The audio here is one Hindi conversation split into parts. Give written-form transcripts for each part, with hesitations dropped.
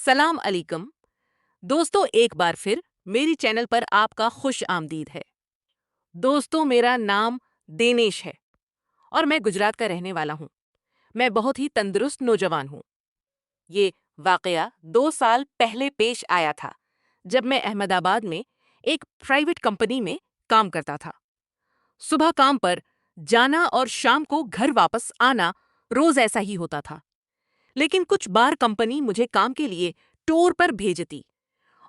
सलाम अलैकुम। दोस्तों, एक बार फिर मेरी चैनल पर आपका खुश आमदीद है। दोस्तों, मेरा नाम देनेश है और मैं गुजरात का रहने वाला हूँ। मैं बहुत ही तंदुरुस्त नौजवान हूँ। ये वाकया 2 साल पहले पेश आया था, जब मैं अहमदाबाद में एक प्राइवेट कंपनी में काम करता था। सुबह काम पर जाना और शाम को घर वापस आना रोज ऐसा ही होता था। लेकिन कुछ बार कंपनी मुझे काम के लिए टूर पर भेजती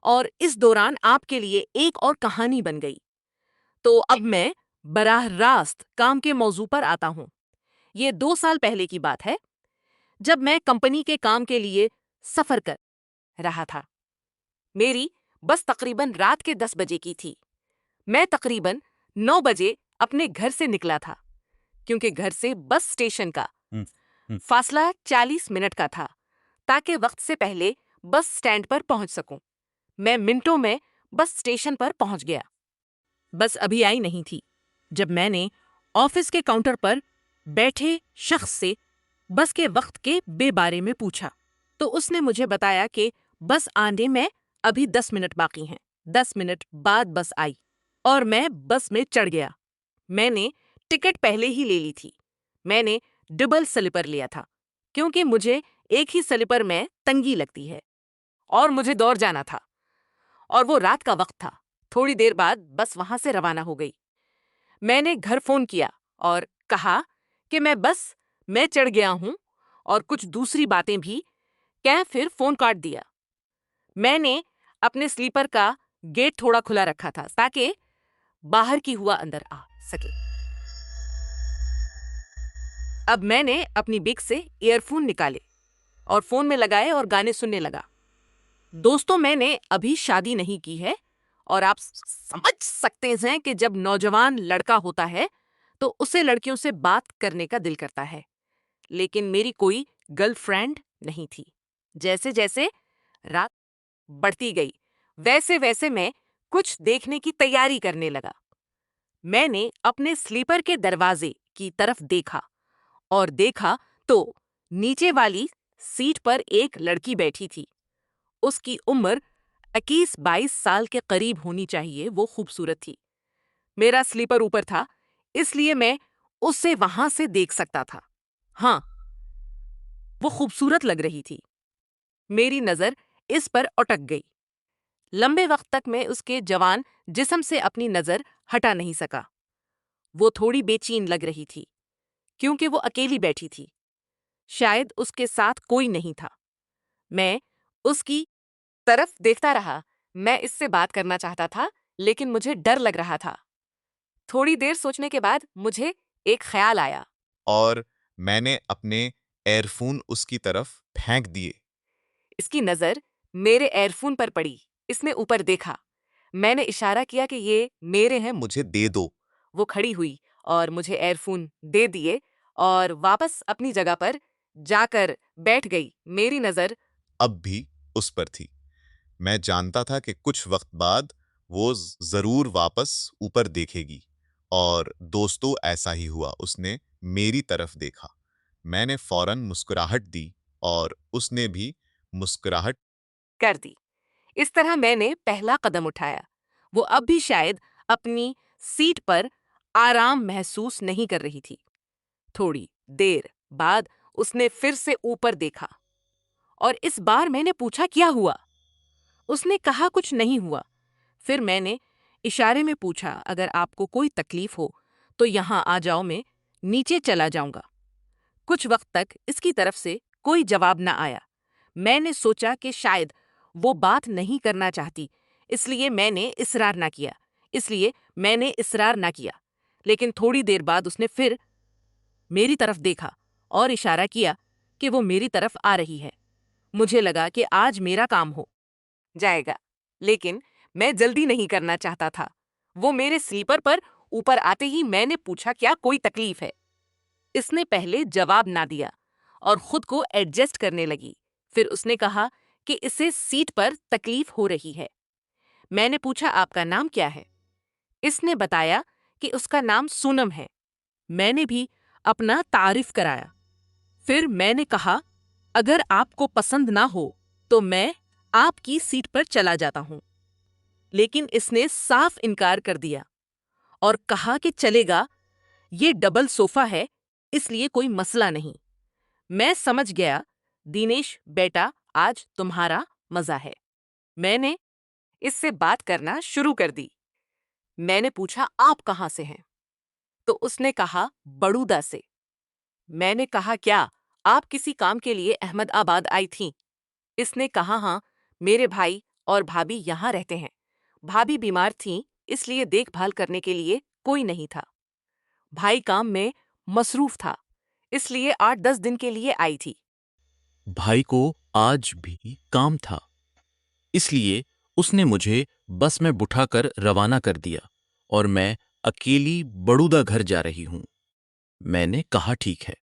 और इस दौरान आपके लिए एक और कहानी बन गई। तो अब मैं बराह रास्त काम के मौजू पर आता हूँ। ये 2 साल पहले की बात है, जब मैं कंपनी के काम के लिए सफर कर रहा था। मेरी बस तकरीबन रात के 10 बजे की थी। मैं तकरीबन 9 बजे अपने घर से निकला था, क्योंकि घर से बस स्टेशन का फासला 40 मिनट का था, ताकि वक्त से पहले बस स्टैंड पर पहुंच सकूं। मैं मिनटों में बस स्टेशन पर पहुंच गया। बस अभी आई नहीं थी जब मैंने ऑफिस के काउंटर पर बैठे शख्स से बस के वक्त के बारे में पूछा, तो उसने मुझे बताया कि बस आने में अभी 10 मिनट बाकी हैं। 10 मिनट बाद बस आई और मैं बस में चढ़ गया। मैंने टिकट पहले ही ले ली थी। मैंने डबल स्लीपर लिया था, क्योंकि मुझे एक ही स्लीपर में तंगी लगती है और मुझे दौड़ जाना था, और वो रात का वक्त था। थोड़ी देर बाद बस वहां से रवाना हो गई। मैंने घर फोन किया और कहा कि मैं बस में चढ़ गया हूं और कुछ दूसरी बातें भी कह, फिर फोन काट दिया। मैंने अपने स्लीपर का गेट थोड़ा खुला रखा था, ताकि बाहर की हुआ अंदर आ सके। अब मैंने अपनी बिग से ईयरफोन निकाले और फोन में लगाए और गाने सुनने लगा। दोस्तों, मैंने अभी शादी नहीं की है और आप समझ सकते हैं कि जब नौजवान लड़का होता है तो उसे लड़कियों से बात करने का दिल करता है। लेकिन मेरी कोई गर्लफ्रेंड नहीं थी। जैसे जैसे रात बढ़ती गई, वैसे वैसे मैं कुछ देखने की तैयारी करने लगा। मैंने अपने स्लीपर के दरवाजे की तरफ देखा और देखा तो नीचे वाली सीट पर एक लड़की बैठी थी। उसकी उम्र 21-22 साल के करीब होनी चाहिए। वो खूबसूरत थी। मेरा स्लीपर ऊपर था, इसलिए मैं उसे वहां से देख सकता था। हाँ, वो खूबसूरत लग रही थी। मेरी नजर इस पर अटक गई। लंबे वक्त तक मैं उसके जवान जिस्म से अपनी नजर हटा नहीं सका। वो थोड़ी बेचैन लग रही थी, क्योंकि वो अकेली बैठी थी। शायद उसके साथ कोई नहीं था। मैं उसकी तरफ देखता रहा। मैं इससे बात करना चाहता था, लेकिन मुझे डर लग रहा था। थोड़ी देर सोचने के बाद मुझे एक ख्याल आया और मैंने अपने एयरफोन उसकी तरफ फेंक दिए। इसकी नजर मेरे एयरफोन पर पड़ी। इसने ऊपर देखा। मैंने इशारा किया कि ये मेरे हैं, मुझे दे दो। वो खड़ी हुई और मुझे एयरफोन दे दिए और वापस अपनी जगह पर जाकर बैठ गई। मेरी नजर अब भी उस पर थी। मैं जानता था कि कुछ वक्त बाद वो जरूर वापस ऊपर देखेगी। और दोस्तों, ऐसा ही हुआ। उसने मेरी तरफ देखा। मैंने फौरन मुस्कुराहट दी और उसने भी मुस्कुराहट कर दी। इस तरह मैंने पहला कदम उठाया। वो अब भी शायद अपनी सीट पर आराम महसूस नहीं कर रही थी। थोड़ी देर बाद उसने फिर से ऊपर देखा और इस बार मैंने पूछा, क्या हुआ? उसने कहा, कुछ नहीं हुआ। फिर मैंने इशारे में पूछा, अगर आपको कोई तकलीफ हो तो यहाँ आ जाओ, मैं नीचे चला जाऊंगा। कुछ वक्त तक इसकी तरफ से कोई जवाब न आया। मैंने सोचा कि शायद वो बात नहीं करना चाहती, इसलिए मैंने इसरार ना किया। लेकिन थोड़ी देर बाद उसने फिर मेरी तरफ देखा और इशारा किया कि वो मेरी तरफ आ रही है। मुझे लगा कि आज मेरा काम हो जाएगा, लेकिन मैं जल्दी नहीं करना चाहता था। वो मेरे स्लीपर पर ऊपर आते ही मैंने पूछा, क्या कोई तकलीफ है? इसने पहले जवाब ना दिया और खुद को एडजस्ट करने लगी। फिर उसने कहा कि इसे सीट पर तकलीफ हो रही है। मैंने पूछा, आपका नाम क्या है? इसने बताया कि उसका नाम सूनम है। मैंने भी अपना तारीफ कराया। फिर मैंने कहा, अगर आपको पसंद ना हो तो मैं आपकी सीट पर चला जाता हूं। लेकिन इसने साफ इनकार कर दिया और कहा कि चलेगा, ये डबल सोफा है, इसलिए कोई मसला नहीं। मैं समझ गया, दिनेश बेटा, आज तुम्हारा मजा है। मैंने इससे बात करना शुरू कर दी। मैंने पूछा, आप कहाँ से हैं? तो उसने कहा, बड़ूदा से। मैंने कहा, क्या आप किसी काम के लिए अहमदाबाद आई थीं? इसने कहा, हाँ, मेरे भाई और भाभी यहाँ रहते हैं। भाभी बीमार थीं, इसलिए देखभाल करने के लिए कोई नहीं था। भाई काम में मसरूफ था, इसलिए 8-10 दिन के लिए आई थी। भाई को आज भी काम था, इसलिए उसने मुझे बस में बुठाकर रवाना कर दिया और मैं अकेली बड़ूदा घर जा रही हूं। मैंने कहा, ठीक है।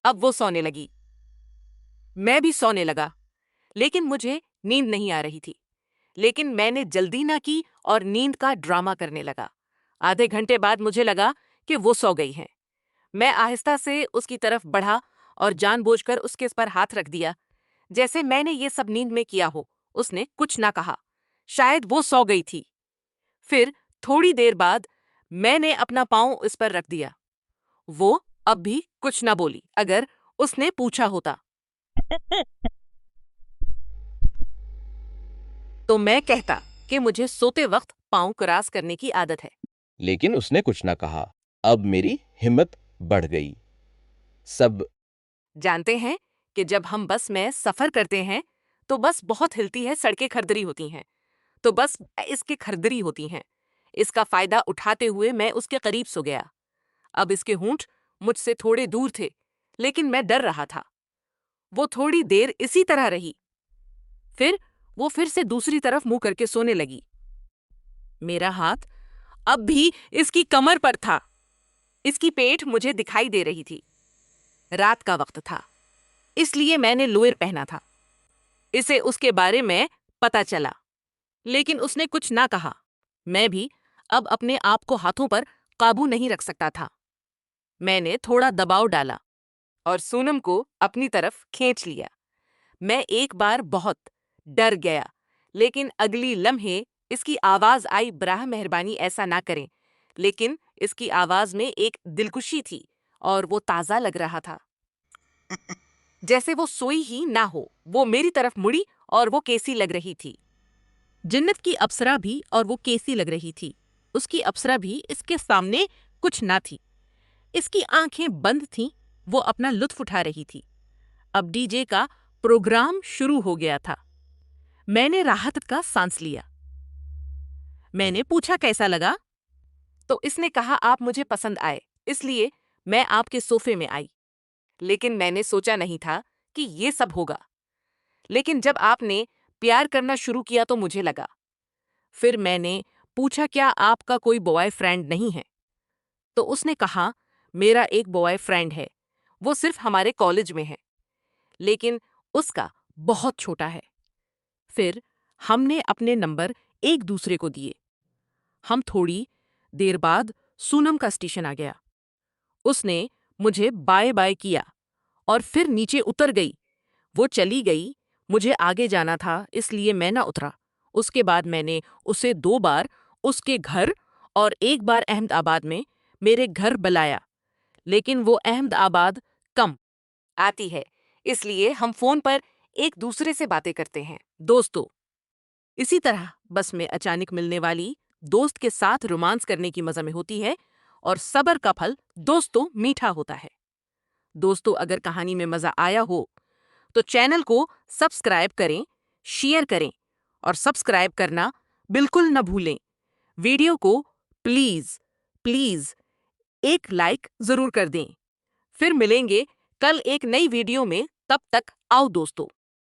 अब वो सोने लगी, मैं भी सोने लगा, लेकिन मुझे नींद नहीं आ रही थी। लेकिन मैंने जल्दी ना की और नींद का ड्रामा करने लगा। आधे घंटे बाद मुझे लगा कि वो सो गई हैं। मैं आहिस्ता से उसकी तरफ बढ़ा और जानबूझकर उसके पर हाथ रख दिया, जैसे मैंने ये सब नींद में किया हो। उसने कुछ ना कहा, शायद वो सो गई थी। फिर थोड़ी देर बाद मैंने अपना पाँव इस पर रख दिया। वो अब भी कुछ ना बोली। अगर उसने पूछा होता तो मैं कहता कि मुझे सोते वक्त पाँव क्रॉस करने की आदत है। लेकिन उसने कुछ ना कहा। अब मेरी हिम्मत बढ़ गई। सब जानते हैं कि जब हम बस में सफर करते हैं तो बस बहुत हिलती है, सड़कें खरदरी होती हैं, तो बस इसके खरदरी होती हैं। इसका फायदा उठाते हुए मैं उसके करीब सो गया। अब इसके होंठ मुझसे थोड़े दूर थे, लेकिन मैं डर रहा था। वो थोड़ी देर इसी तरह रही, फिर वो फिर से दूसरी तरफ मुंह करके सोने लगी। मेरा हाथ अब भी इसकी कमर पर था। इसकी पेट मुझे दिखाई दे रही थी। रात का वक्त था, इसलिए मैंने लोअर पहना था। इसे उसके बारे में पता चला, लेकिन उसने कुछ ना कहा। मैं भी अब अपने आप को हाथों पर काबू नहीं रख सकता था। मैंने थोड़ा दबाव डाला और सोनम को अपनी तरफ खींच लिया। मैं एक बार बहुत डर गया, लेकिन अगली लम्हे इसकी आवाज आई, बराह मेहरबानी ऐसा ना करें। लेकिन इसकी आवाज में एक दिलकुशी थी और वो ताज़ा लग रहा था, जैसे वो सोई ही ना हो। वो मेरी तरफ मुड़ी और वो कैसी लग रही थी। जन्नत की अप्सरा भी, और वो कैसी लग रही थी। उसकी अप्सरा भी इसके सामने कुछ ना थी। इसकी आंखें बंद थीं, वो अपना लुत्फ उठा रही थी। अब डीजे का प्रोग्राम शुरू हो गया था। मैंने राहत का सांस लिया। मैंने पूछा, कैसा लगा? तो इसने कहा, आप मुझे पसंद आए, इसलिए मैं आपके सोफे में आई। लेकिन मैंने सोचा नहीं था कि ये सब होगा। लेकिन जब आपने प्यार करना शुरू किया तो मुझे लगा। फिर मैंने पूछा, क्या आपका कोई बॉयफ्रेंड नहीं है? तो उसने कहा, मेरा एक बॉयफ्रेंड है, वो सिर्फ हमारे कॉलेज में है, लेकिन उसका बहुत छोटा है। फिर हमने अपने नंबर एक दूसरे को दिए। हम थोड़ी देर बाद सूनम का स्टेशन आ गया। उसने मुझे बाय बाय किया और फिर नीचे उतर गई। वो चली गई। मुझे आगे जाना था, इसलिए मैं ना उतरा। उसके बाद मैंने उसे 2 बार उसके घर और 1 बार अहमदाबाद में मेरे घर बुलाया, लेकिन वो अहमदाबाद कम आती है, इसलिए हम फ़ोन पर एक दूसरे से बातें करते हैं। दोस्तों, इसी तरह बस में अचानक मिलने वाली दोस्त के साथ रोमांस करने की मज़ा में होती है, और सब्र का फल दोस्तों मीठा होता है। दोस्तों, अगर कहानी में मज़ा आया हो तो चैनल को सब्सक्राइब करें, शेयर करें और सब्सक्राइब करना बिल्कुल न भूलें। वीडियो को प्लीज़ प्लीज़ एक लाइक ज़रूर कर दें। फिर मिलेंगे कल एक नई वीडियो में। तब तक आओ दोस्तों।